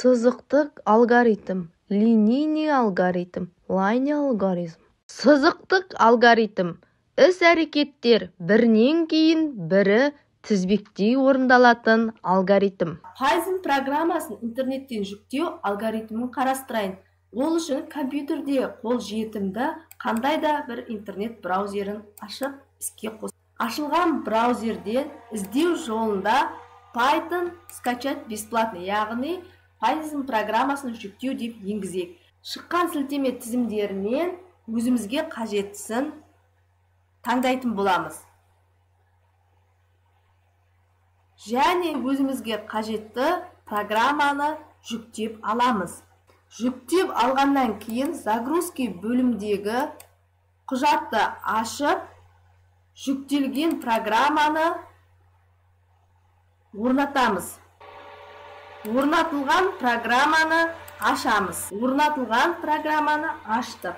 Сызықтық алгоритм, линейный алгоритм, лайне алгоритм. Сызықтық алгоритм іс-әрекеттер бірінен кейін бірі тізбектей орындалатын алгоритм. Python программасын интернеттен жүктеу алгоритмін қарастырайын. Ол үшін компьютерде қол жетімді қандай да бір интернет браузерін ашып іске қос. Ашылған браузерден іздеу жолында Python скачать бесплатно, яғни Python программасын жүктеу деп енгізейік. Шыққан сілтеме тізімдерінен өзімізге қажеттісін таңдайтын боламыз. Және өзімізге қажетті программаны жүктеп аламыз. Жүктеп алғаннан кейін загрузки бөлімдегі құжатты ашып, жүктелген программаны орнатамыз. Орнатылған программаны ашамыз. Орнатылған программаны аштық.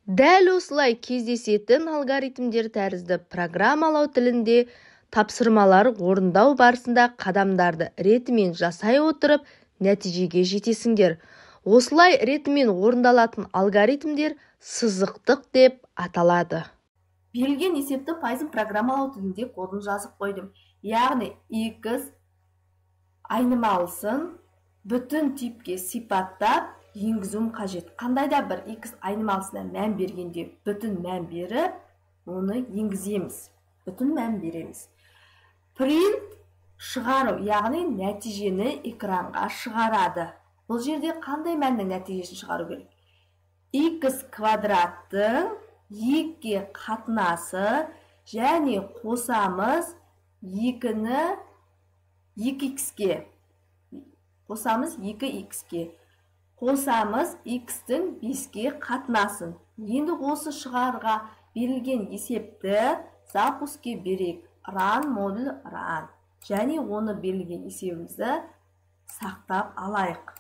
Дәл осылай кездесетін алгоритмдер тәрізді программалау тілінде тапсырмалар орындау барысында қадамдарды ретімен жасай отырып нәтижеге жетесіңдер. Осылай ретімен орындалатын алгоритмдер сызықтық деп аталады. Берілген есепті Python программалау тілінде кодын жазып қойдым. Яғни x айнымалысын бүтін типке сипаттап енгізуім қажет. Қандай да бір x айнымалысына мән бергенде бүтін мән беріп, оны енгіземіз. Бүтін мән береміз. Print шығару, яғни нәтижені экранға шығарады. Бұл жерде қандай мәннің нәтижесін шығару керек? X квадраттың 2-ге қатынасы және қосамыз 2-ні 2x-ге. Қосамыз 2x-ге. Қосамыз x-тің 5-ге қатынасын. Енді осы шығарға берілген есепті запуске берейік. Run модуль run. Және оны берілген есебімізді сақтап алайық.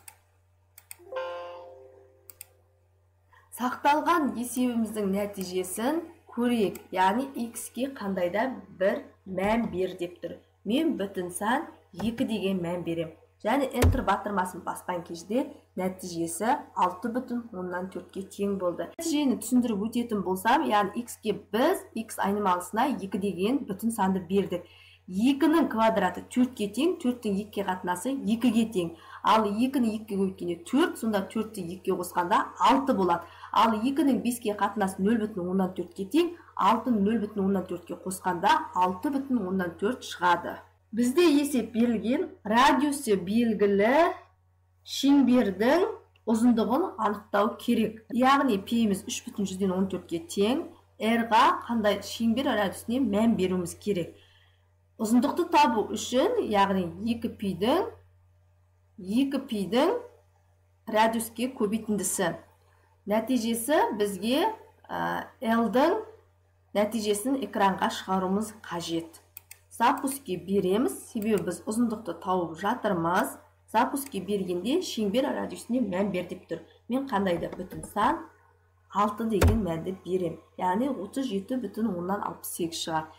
Сақталған есебіміздің нәтижесін көрейік. Яғни x-ке қандайда бір мән бер деп тұр. Мен бүтін сан 2 деген мән берем. Және enter батырмасын басқан кезде нәтижесі 6,4-ке тең болды. Нәтижені түсіндіріп өтетін болсам, яғни x-ке біз x айнымалысына 2 деген бүтін санды бердік. 2-нің квадраты 4-ке тең, 4-тің 2-ге қатынасы 2-ге тең. Ал 2-ні 2-ге өткенде 4, сонда 4-ті 2-ге қосқанда 6 болады. Ал 2-нің 5-ге қатынасы 0,4-ке тең, 6-ні 0,4-ке қосқанда 6,4 шығады. Бізде есеп берілген, радиусы белгілі шеңбердің ұзындығын анықтау керек. Яғни пейіміз 3,14-ке тең, R-ға қандай шеңбер радиусіне мән беруіміз керек. Ұзындықты табу үшін, яғни 2 пидің радиуске көбейтіндісі. Нәтижесі бізге L-дің нәтижесін экранға шығаруымыз қажет. Запуске береміз, себебі біз ұзындықты тауып жатырмыз. Запуске бергенде шеңбер радиусіне мән бер деп тұр. Мен қандайда бүтін сан 6 деген мәнді берем. Яғни 37,68 шығар.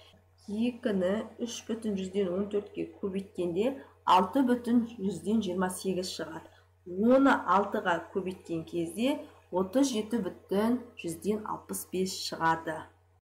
2-ні 3,14-ке көбейткенде 6,128 шығар. Оны 6-ға көбейткен кезде 37,165 шығады.